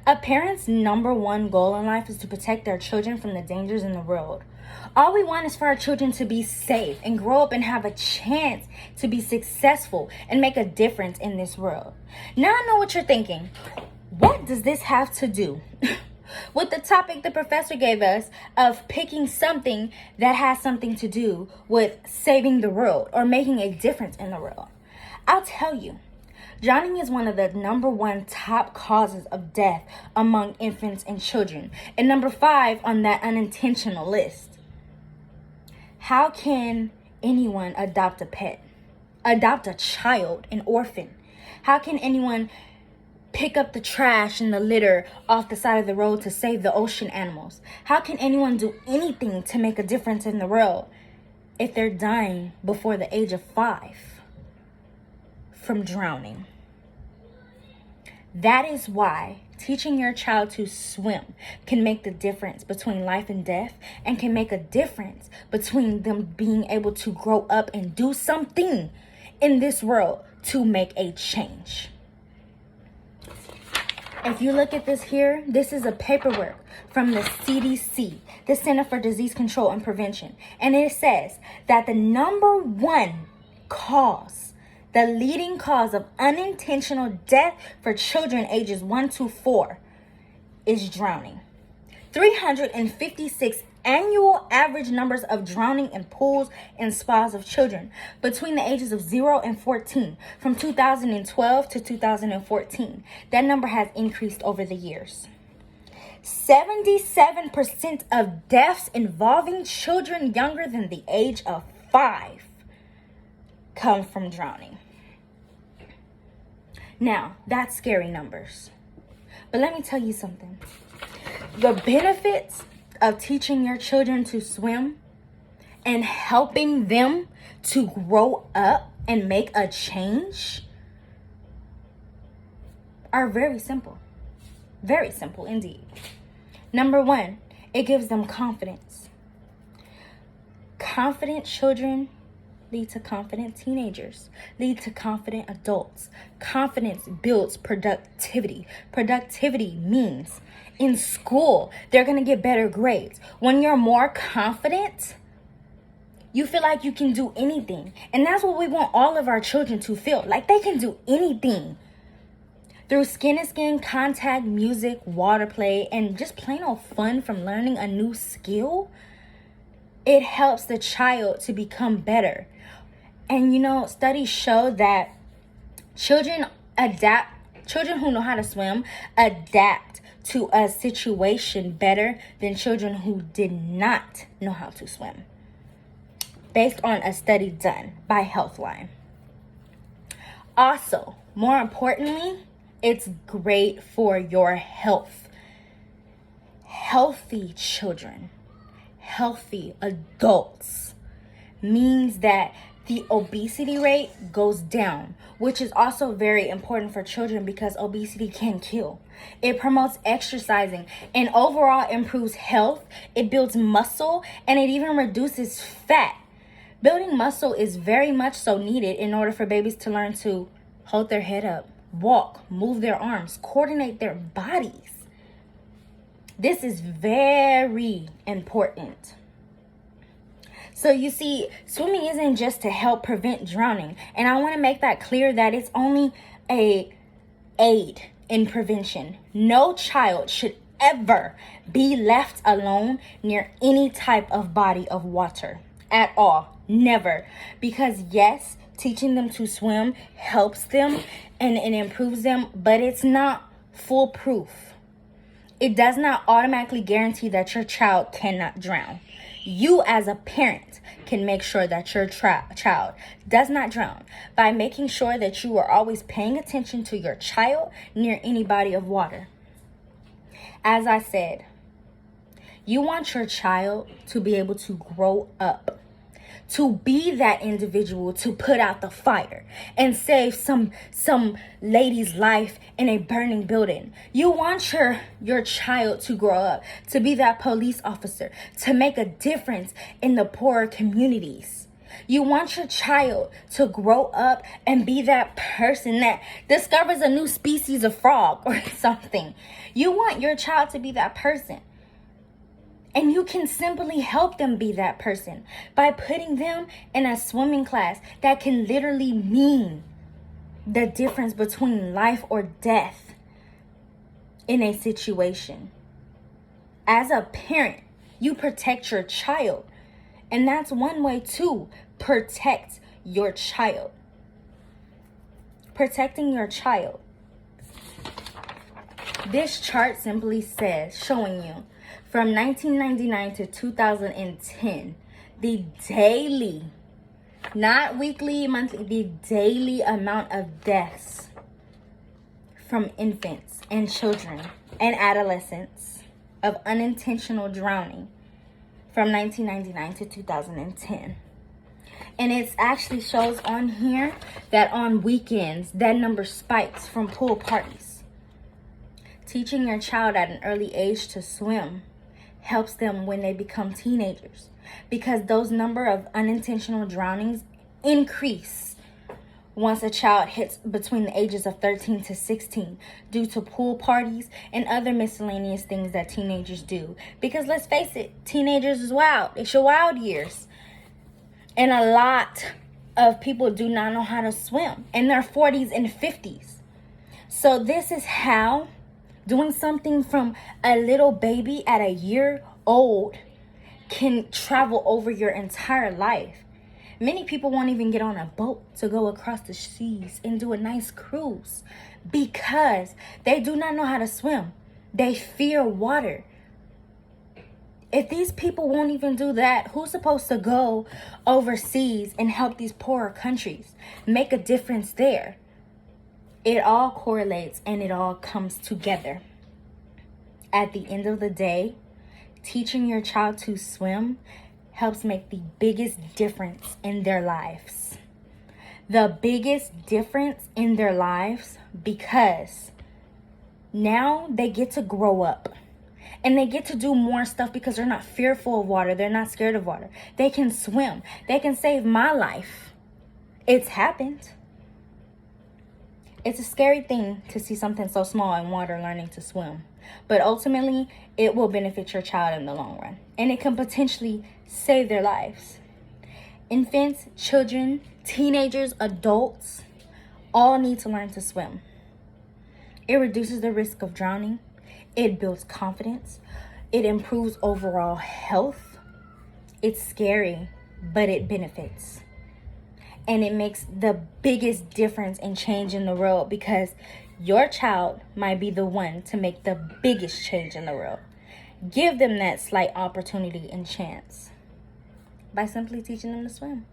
A parent's number one goal in life is to protect their children from the dangers in the world. All we want is for our children to be safe and grow up and have a chance to be successful and make a difference in this world. Now I know what you're thinking. What does this have to do with the topic the professor gave us of picking something that has something to do with saving the world or making a difference in the world? I'll tell you. Drowning is one of the number one top causes of death among infants and children, and number 5 on that unintentional list. How can anyone adopt a pet? Adopt a child, an orphan? How can anyone pick up the trash and the litter off the side of the road to save the ocean animals? How can anyone do anything to make a difference in the world if they're dying before the age of 5 from drowning? That is why teaching your child to swim can make the difference between life and death, and can make a difference between them being able to grow up and do something in this world to make a change. If you look at this here, this is a paperwork from the CDC, the Center for Disease Control and Prevention. And it says that the number one cause, the leading cause of unintentional death for children ages 1 to 4 is drowning. 356 annual average numbers of drowning in pools and spas of children between the ages of 0 and 14 from 2012 to 2014. That number has increased over the years. 77% of deaths involving children younger than the age of 5 come from drowning. Now, that's scary numbers. But let me tell you something. The benefits of teaching your children to swim and helping them to grow up and make a change are very simple. Very simple indeed. Number 1, it gives them confidence. Confident children lead to confident teenagers, lead to confident adults. Confidence builds productivity. Productivity means in school, they're going to get better grades. When you're more confident, you feel like you can do anything. And that's what we want all of our children to feel, like they can do anything. Through skin-to-skin contact, music, water play, and just plain old fun from learning a new skill, it helps the child to become better. And studies show that children who know how to swim adapt to a situation better than children who did not know how to swim, based on a study done by Healthline. Also, more importantly, it's great for your health. Healthy children, healthy adults means that the obesity rate goes down, which is also very important for children because obesity can kill. It promotes exercising and overall improves health. It builds muscle and it even reduces fat. Building muscle is very much so needed in order for babies to learn to hold their head up, walk, move their arms, coordinate their bodies. This is very important. So you see, swimming isn't just to help prevent drowning. And I want to make that clear that it's only a aid in prevention. No child should ever be left alone near any type of body of water at all. Never. Because yes, teaching them to swim helps them and it improves them, but it's not foolproof. It does not automatically guarantee that your child cannot drown. You as a parent can make sure that your child does not drown by making sure that you are always paying attention to your child near any body of water. As I said, you want your child to be able to grow up, to be that individual to put out the fire and save some lady's life in a burning building. You want your child to grow up, to be that police officer, to make a difference in the poorer communities. You want your child to grow up and be that person that discovers a new species of frog or something. You want your child to be that person. And you can simply help them be that person by putting them in a swimming class that can literally mean the difference between life or death in a situation. As a parent, you protect your child. And that's one way to protect your child. Protecting your child. This chart simply says, showing you, from 1999 to 2010, the daily, not weekly, monthly, the daily amount of deaths from infants and children and adolescents of unintentional drowning from 1999 to 2010. And it actually shows on here that on weekends, that number spikes from pool parties. Teaching your child at an early age to swim helps them when they become teenagers, because those number of unintentional drownings increase once a child hits between the ages of 13 to 16 due to pool parties and other miscellaneous things that teenagers do. Because let's face it, teenagers is wild. It's your wild years. And a lot of people do not know how to swim in their 40s and 50s. So this is how doing something from a little baby at a year old can travel over your entire life. Many people won't even get on a boat to go across the seas and do a nice cruise because they do not know how to swim. They fear water. If these people won't even do that, who's supposed to go overseas and help these poorer countries make a difference there? It all correlates and it all comes together. At the end of the day, teaching your child to swim helps make the biggest difference in their lives. The biggest difference in their lives, because now they get to grow up and they get to do more stuff because they're not fearful of water. They're not scared of water. They can swim. They can save my life. It's happened. It's a scary thing to see something so small in water learning to swim. But ultimately, it will benefit your child in the long run. And it can potentially save their lives. Infants, children, teenagers, adults, all need to learn to swim. It reduces the risk of drowning. It builds confidence. It improves overall health. It's scary, but it benefits. And it makes the biggest difference and change in the world, because your child might be the one to make the biggest change in the world. Give them that slight opportunity and chance by simply teaching them to swim.